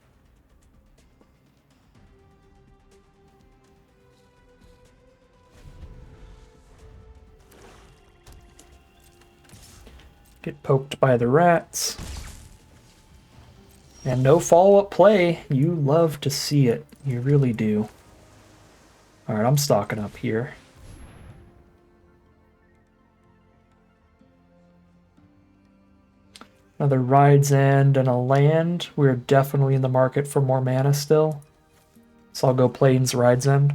Get poked by the rats. And no follow-up play. You love to see it. You really do. Alright, I'm stocking up here. Another Ride's End and a land. We're definitely in the market for more mana still. So I'll go Plains Ride's End.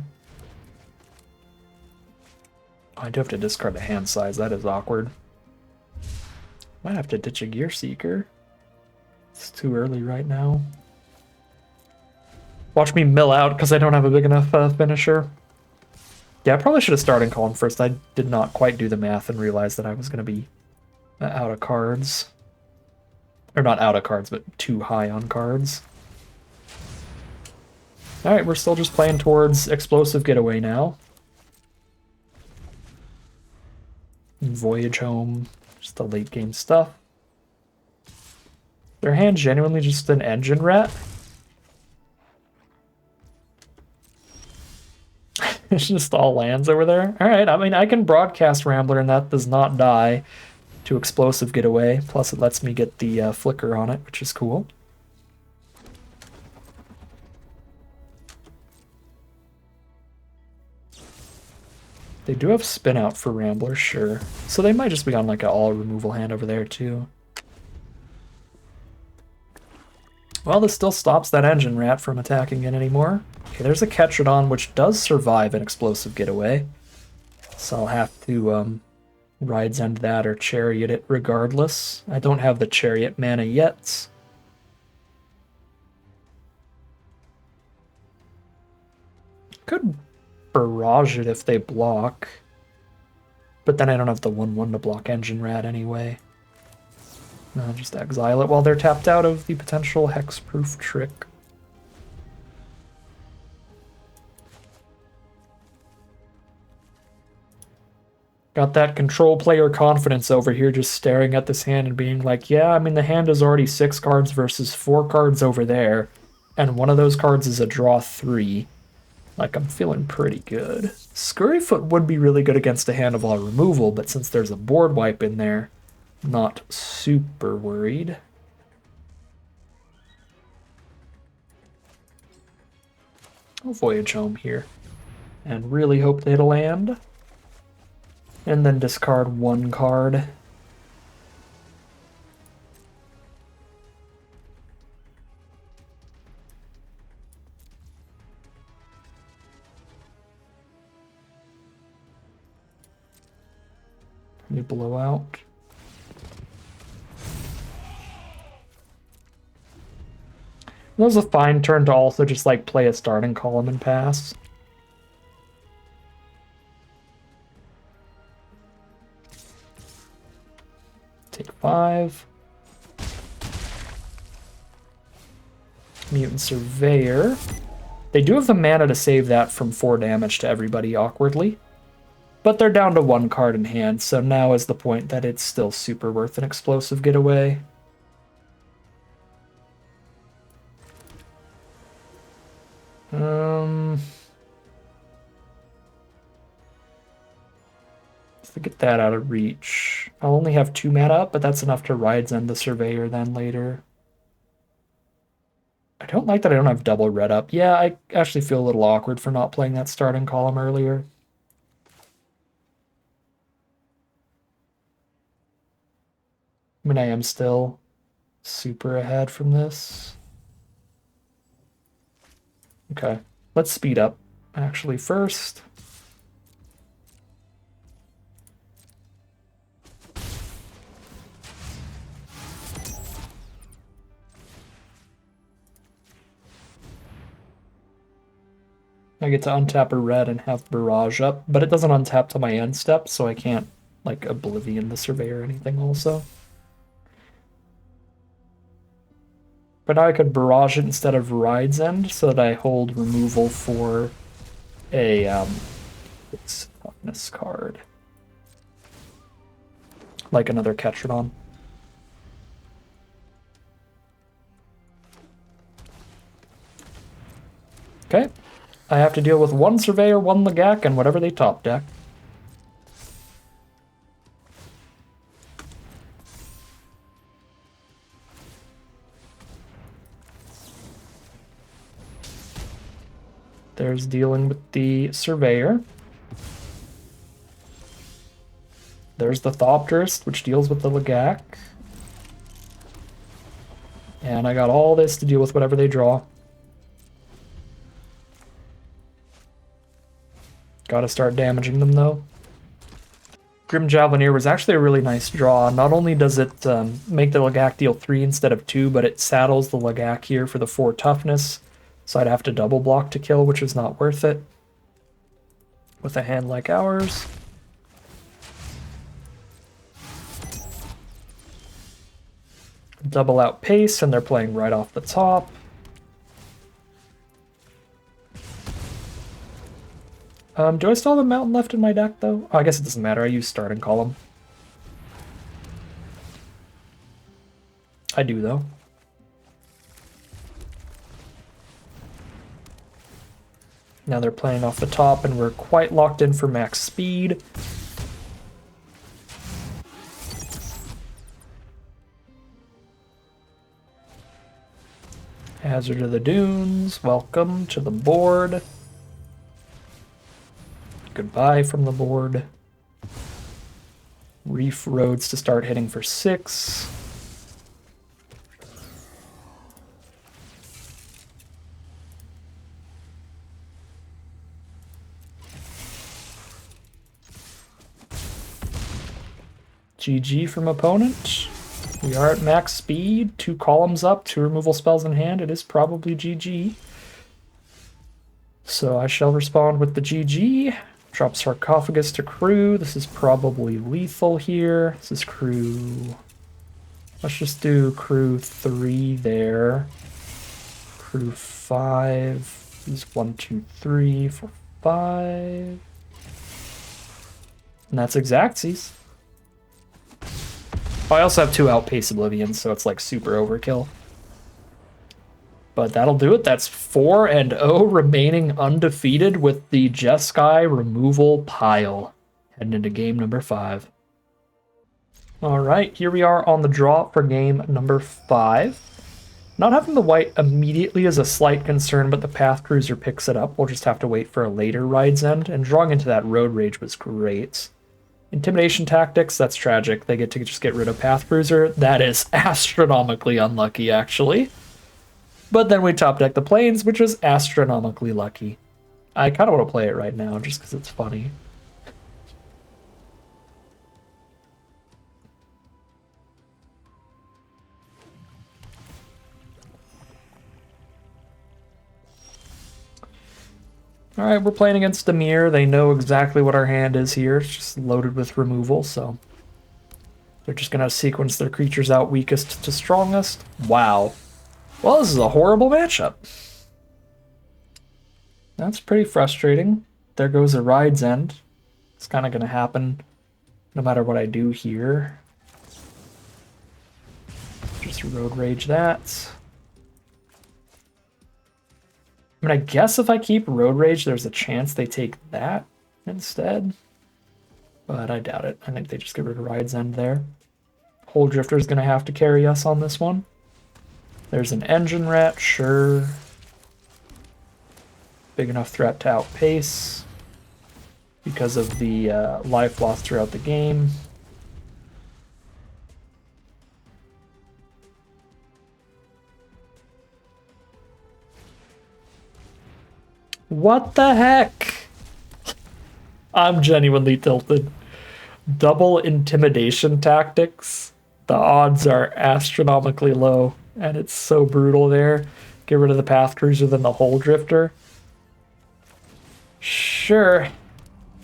I do have to discard the hand size. That is awkward. Might have to ditch a Gear Seeker. It's too early right now. Watch me mill out because I don't have a big enough finisher. Yeah, I probably should have started column first. I did not quite do the math and realize that I was going to be out of cards. Or not out of cards, but too high on cards. Alright, we're still just playing towards Explosive Getaway now. And Voyage Home, just the late game stuff. Their hand genuinely just an engine rat? It's just all lands over there. Alright, I mean, I can broadcast Rambler and that does not die to Explosive Getaway. Plus it lets me get the flicker on it, which is cool. They do have Spin Out for Rambler, sure. So they might just be on like an all removal hand over there too. Well, this still stops that engine rat from attacking it anymore. Okay, there's a Ketrodon, which does survive an Explosive Getaway. So I'll have to Ride's End that or Chariot it regardless. I don't have the Chariot mana yet. Could Barrage it if they block. But then I don't have the 1/1 to block Engine Rat anyway. No, just exile it while they're tapped out of the potential hexproof trick. Got that control player confidence over here, just staring at this hand and being like, yeah, I mean, the hand is already 6 cards versus 4 cards over there, and one of those cards is a draw 3. Like, I'm feeling pretty good. Scurryfoot would be really good against a hand of all removal, but since there's a board wipe in there, not super worried. I'll Voyage Home here and really hope they hit a land. And then discard 1 card. You blow out. That was a fine turn to also just like play a starting column and pass. Take 5. Mutant Surveyor. They do have the mana to save that from 4 damage to everybody awkwardly. But they're down to 1 card in hand, so now is the point that it's still super worth an Explosive Getaway. To get that out of reach. I'll only have 2 mana up, but that's enough to Ride's End the Surveyor then later. I don't like that I don't have double red up. Yeah, I actually feel a little awkward for not playing that starting column earlier. I mean, I am still super ahead from this. Okay, let's speed up actually first. I get to untap a red and have Barrage up, but it doesn't untap till my end step, so I can't, like, Oblivion the Surveyor or anything also. But now I could Barrage it instead of Ride's End, so that I hold removal for a toughness card. Like another Ketrodon. Okay. I have to deal with 1 Surveyor, 1 Lagak, and whatever they top deck. There's dealing with the Surveyor. There's the Thopterist, which deals with the Lagak. And I got all this to deal with whatever they draw. Gotta start damaging them, though. Grim Javelineer was actually a really nice draw. Not only does it make the Lagak deal 3 instead of 2, but it saddles the Lagak here for the 4 toughness. So I'd have to double block to kill, which is not worth it. With a hand like ours. Double out pace, and they're playing right off the top. Do I still have a mountain left in my deck, though? Oh, I guess it doesn't matter. I use starting column. I do, though. Now they're playing off the top, and we're quite locked in for max speed. Hazard of the Dunes, welcome to the board. Goodbye from the board. Reef Roads to start hitting for 6. GG from opponent. We are at max speed, 2 columns up, 2 removal spells in hand. It is probably GG. So I shall respond with the GG. Drop Sarcophagus to crew. This is probably lethal here. This is crew. Let's just do crew 3 there. Crew 5. These 1, 2, 3, 4, 5. And that's Exactsies. I also have 2 Outpace Oblivions, so it's like super overkill. But that'll do it. That's 4-0 remaining undefeated with the Jeskai removal pile. Heading into game number 5. All right, here we are on the draw for game number 5. Not having the white immediately is a slight concern, but the Path Cruiser picks it up. We'll just have to wait for a later Ride's End, and drawing into that Road Rage was great. Intimidation Tactics, that's tragic. They get to just get rid of Path Cruiser. That is astronomically unlucky, actually. But then we top deck the Plains, which is astronomically lucky. I kind of want to play it right now, just because it's funny. Alright, we're playing against Demir. They know exactly what our hand is here. It's just loaded with removal, so... they're just going to sequence their creatures out weakest to strongest. Wow. Well, this is a horrible matchup. That's pretty frustrating. There goes a Ride's End. It's kind of going to happen no matter what I do here. Just Road Rage that. I mean, I guess if I keep Road Rage, there's a chance they take that instead. But I doubt it. I think they just get rid of Ride's End there. Hole Drifter's going to have to carry us on this one. There's an Engine Rat, sure. Big enough threat to outpace because of the life loss throughout the game. What the heck? I'm genuinely tilted. Double Intimidation Tactics. The odds are astronomically low, and it's so brutal there. Get rid of the Path Cruiser, then the Hole Drifter. Sure.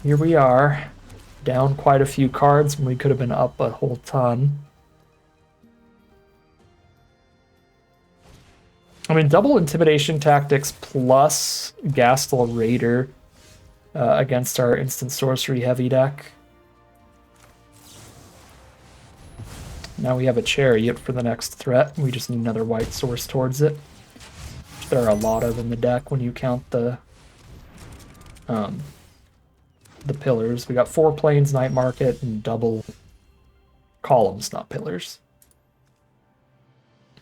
Here we are. Down quite a few cards when we could have been up a whole ton. I mean, double Intimidation Tactics plus Gastel Raider against our Instant Sorcery heavy deck. Now we have a Chariot for the next threat. We just need another white source towards it. There are a lot of in the deck when you count the pillars. We got 4 Plains, Night Market, and double columns, not pillars.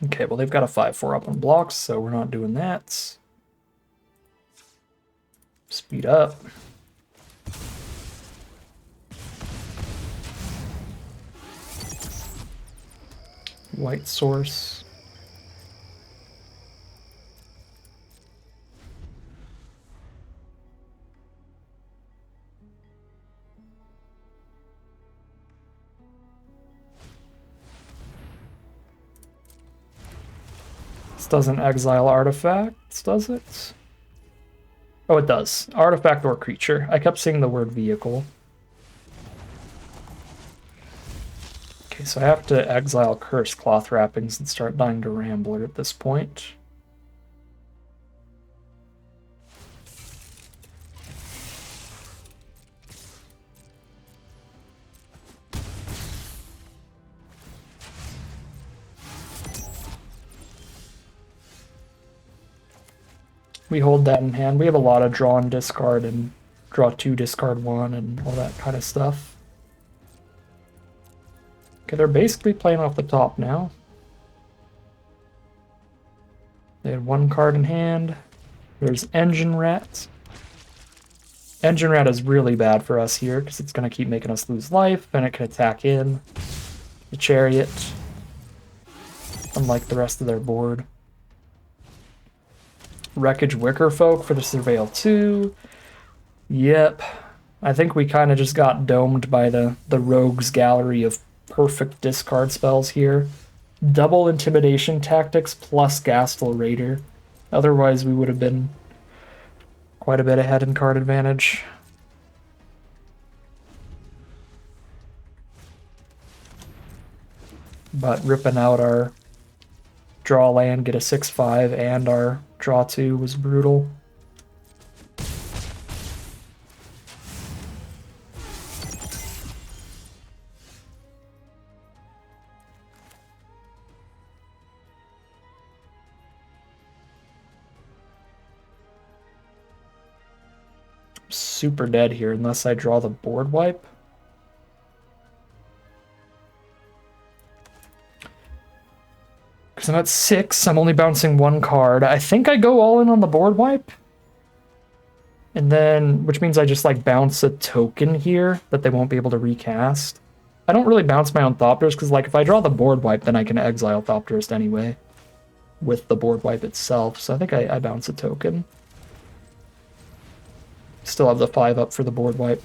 Okay, well they've got a 5/4 up on blocks, so we're not doing that. Speed up. White source. This doesn't exile artifacts, does it? Oh, it does. Artifact or creature. I kept seeing the word vehicle. Okay, so I have to exile Cursed Cloth Wrappings and start dying to Rambler at this point. We hold that in hand. We have a lot of draw and discard and draw 2, discard 1, and all that kind of stuff. Okay, they're basically playing off the top now. They had 1 card in hand. There's Engine Rat. Engine Rat is really bad for us here because it's going to keep making us lose life, and it can attack in the Chariot, unlike the rest of their board. Wreckage Wicker Folk for the Surveil 2. Yep. I think we kind of just got domed by the Rogues Gallery of perfect discard spells here. Double Intimidation Tactics plus Gastel Raider. Otherwise, we would have been quite a bit ahead in card advantage. But ripping out our draw land, get a 6/5, and our draw 2 was brutal. Super dead here unless I draw the board wipe. Because I'm at 6, I'm only bouncing 1 card. I think I go all in on the board wipe. And then, which means I just like bounce a token here that they won't be able to recast. I don't really bounce my own Thopterist because like if I draw the board wipe, then I can exile Thopterist anyway with the board wipe itself. So I think I bounce a token. Still have the 5 up for the board wipe.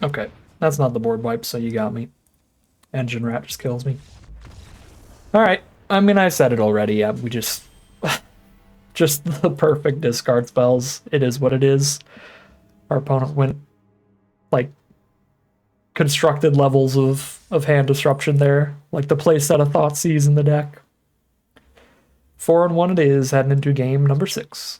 Okay, that's not the board wipe, so you got me. Engine Rat just kills me. Alright, I mean, I said it already, yeah, we just... just the perfect discard spells. It is what it is. Our opponent went, like, constructed levels of hand disruption there. Like the playset of Thoughtseize in the deck. 4-1 it is, heading into game number 6.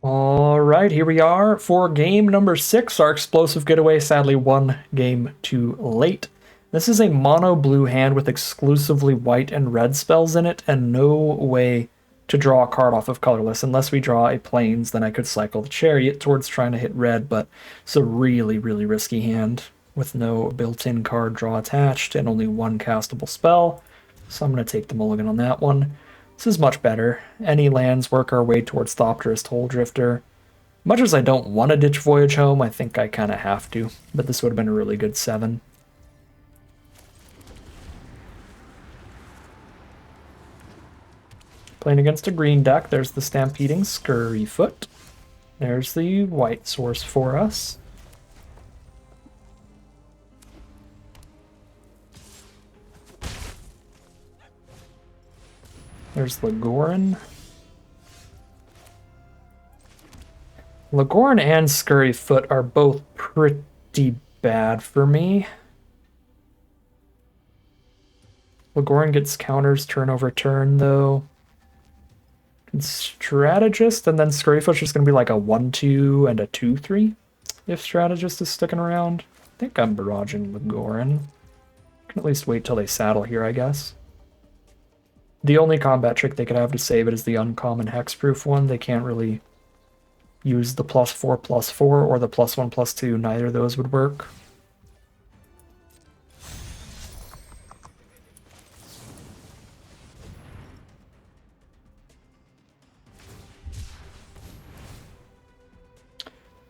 Alright, here we are for game number 6. Our explosive getaway, sadly 1 game too late. This is a mono blue hand with exclusively white and red spells in it, and no way to draw a card off of colorless. Unless we draw a plains, then I could cycle the Chariot towards trying to hit red, but it's a really, really risky hand with no built-in card draw attached and only 1 castable spell. So I'm going to take the mulligan on that one. This is much better. Any lands work our way towards Thopterist Hole Drifter. Much as I don't want to ditch Voyage Home, I think I kind of have to. But this would have been a really good 7. Playing against a green deck, there's the Stampeding Scurryfoot. There's the white source for us. There's Lagoran. Lagoran and Scurryfoot are both pretty bad for me. Lagoran gets counters turn over turn, though. And Strategist, and then Scurryfoot's just going to be like a 1-2 and a 2-3 if Strategist is sticking around. I think I'm barraging Lagoran. Can at least wait till they saddle here, I guess. The only combat trick they could have to save it is the uncommon hexproof one. They can't really use the +4/+4 or the +1/+2. Neither of those would work.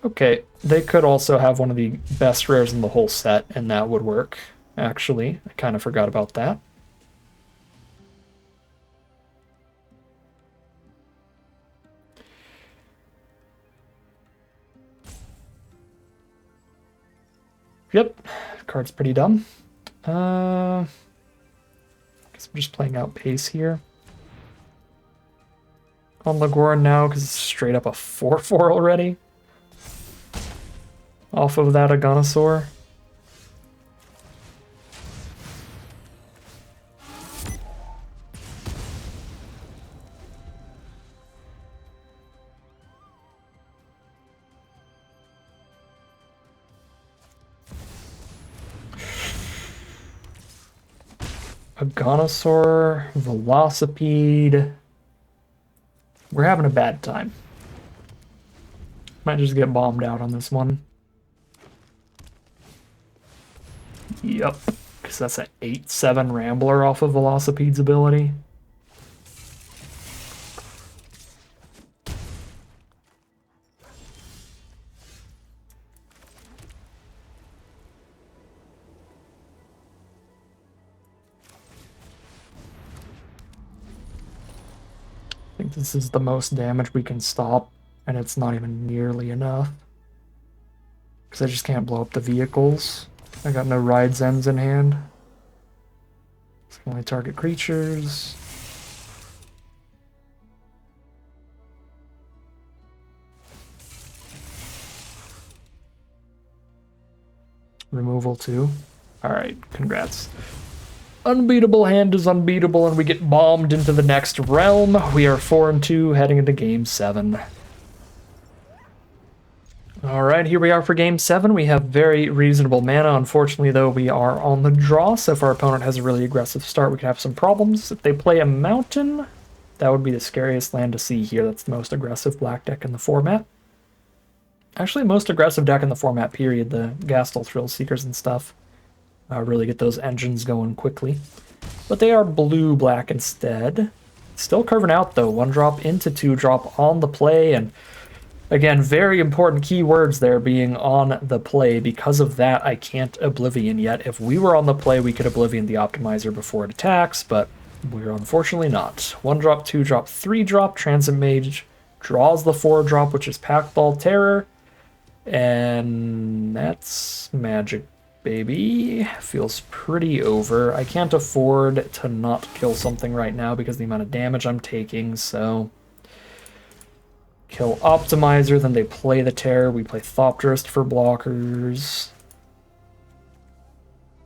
Okay, they could also have one of the best rares in the whole set, and that would work, actually. I kind of forgot about that. Yep, card's pretty dumb. Guess I'm just playing out pace here. On Lagorn now, because it's straight up a 4/4 already. Off of that Aganosaur. Aganosaur, Velocipede. We're having a bad time. Might just get bombed out on this one. Yep, because that's an 8/7 Rambler off of Velocipede's ability. I think this is the most damage we can stop, and it's not even nearly enough. Because I just can't blow up the vehicles. I got no ride Zens in hand. It's only target creatures. Removal too. Alright, congrats. Unbeatable hand is unbeatable, and we get bombed into the next realm. We are 4-2, heading into Game 7. Alright, here we are for Game 7. We have very reasonable mana. Unfortunately, though, we are on the draw, so if our opponent has a really aggressive start, we could have some problems. If they play a mountain, that would be the scariest land to see here. That's the most aggressive black deck in the format. Actually, most aggressive deck in the format, period. The Gastel Thrill Seekers and stuff really get those engines going quickly. But they are blue-black instead. Still curving out, though. 1-drop into 2-drop on the play, and again, very important keywords there being on the play. Because of that, I can't Oblivion yet. If we were on the play, we could Oblivion the Optimizer before it attacks, but we're unfortunately not. 1-drop, 2-drop, 3-drop, Transit Mage draws the 4-drop, which is Packball Terror, and that's magic, baby. Feels pretty over. I can't afford to not kill something right now because of the amount of damage I'm taking, so kill Optimizer, then they play the Terror. We play Thopterist for blockers.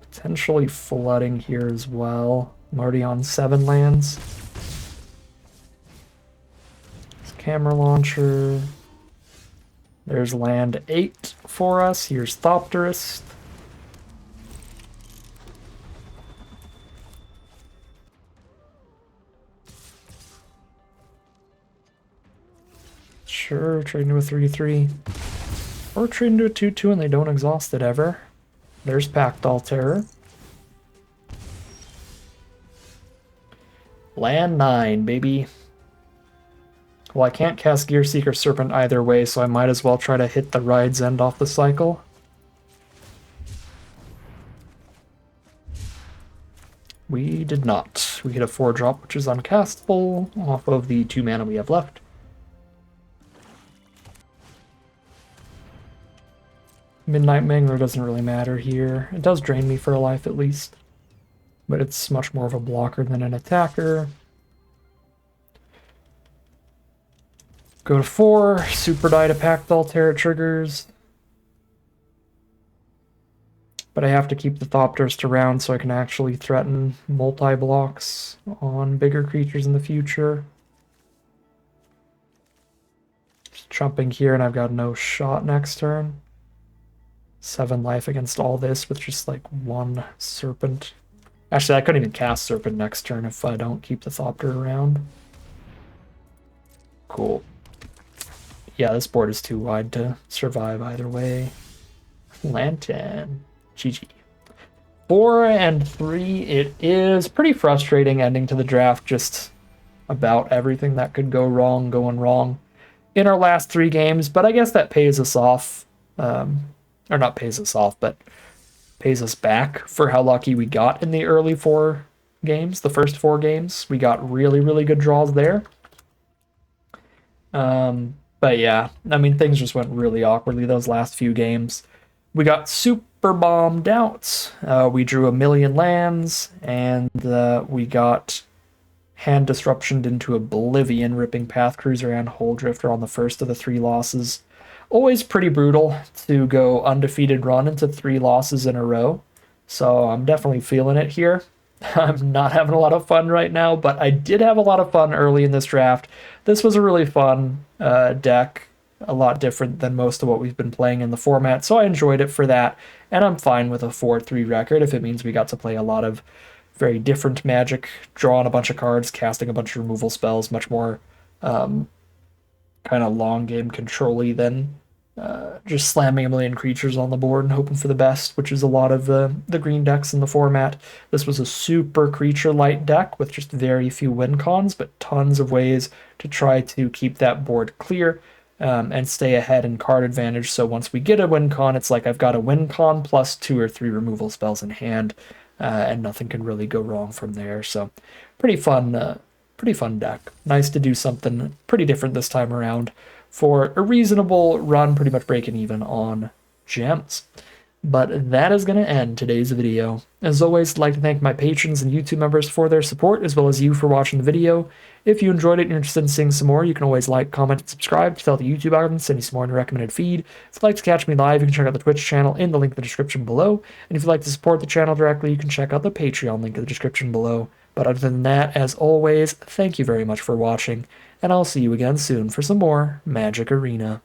Potentially flooding here as well. I'm already on 7 lands. It's Camera Launcher. There's land 8 for us. Here's Thopterist. Sure, trade into a 3/3. Or trade into a 2/2 and they don't exhaust it ever. There's Packdoll Terror. Land 9, baby. Well, I can't cast Gear Seeker Serpent either way, so I might as well try to hit the Ride's End off the cycle. We did not. We hit a 4-drop, which is uncastable off of the 2 mana we have left. Midnight Mangler doesn't really matter here. It does drain me for a life at least, but it's much more of a blocker than an attacker. Go to 4, Super Die to Packball Terror triggers. But I have to keep the Thopterist around so I can actually threaten multi-blocks on bigger creatures in the future. Just jumping here and I've got no shot next turn. 7 life against all this with just like 1 Serpent. Actually, I couldn't even cast Serpent next turn if I don't keep the Thopter around. Cool. Yeah, this board is too wide to survive either way. Lantern. GG. 4-3 it is. Pretty frustrating ending to the draft. Just about everything that could go wrong going wrong. in our last 3 games, but I guess that pays us off. Or not pays us off, but pays us back for how lucky we got in the early 4 games, the first 4 games. We got really, really good draws there. But yeah, I mean, things just went really awkwardly those last few games. We got super bombed out. We drew 1,000,000 lands, and we got hand disruptioned into oblivion, ripping Path Cruiser and Hole Drifter on the first of the 3 losses. Always pretty brutal to go undefeated run into 3 losses in a row. So I'm definitely feeling it here. I'm not having a lot of fun right now, but I did have a lot of fun early in this draft. This was a really fun deck, a lot different than most of what we've been playing in the format, so I enjoyed it for that, and I'm fine with a 4-3 record if it means we got to play a lot of very different Magic, drawing a bunch of cards, casting a bunch of removal spells, much more kind of long game control-y than just slamming 1,000,000 creatures on the board and hoping for the best, which is a lot of the green decks in the format. This was a super creature light deck with just very few win cons, but tons of ways to try to keep that board clear and stay ahead in card advantage. So once we get a win con, it's like I've got a win con plus 2 or 3 removal spells in hand, and nothing can really go wrong from there. So pretty fun deck. Nice to do something pretty different this time around for a reasonable run, pretty much breaking even on gems. But that is going to end today's video. As always, I'd like to thank my patrons and YouTube members for their support, as well as you for watching the video. If you enjoyed it and you're interested in seeing some more, you can always like, comment, and subscribe to tell the YouTube algorithm to send you some more in the recommended feed. If you'd like to catch me live, you can check out the Twitch channel in the link in the description below. And if you'd like to support the channel directly, you can check out the Patreon link in the description below. But other than that, as always, thank you very much for watching, and I'll see you again soon for some more Magic Arena.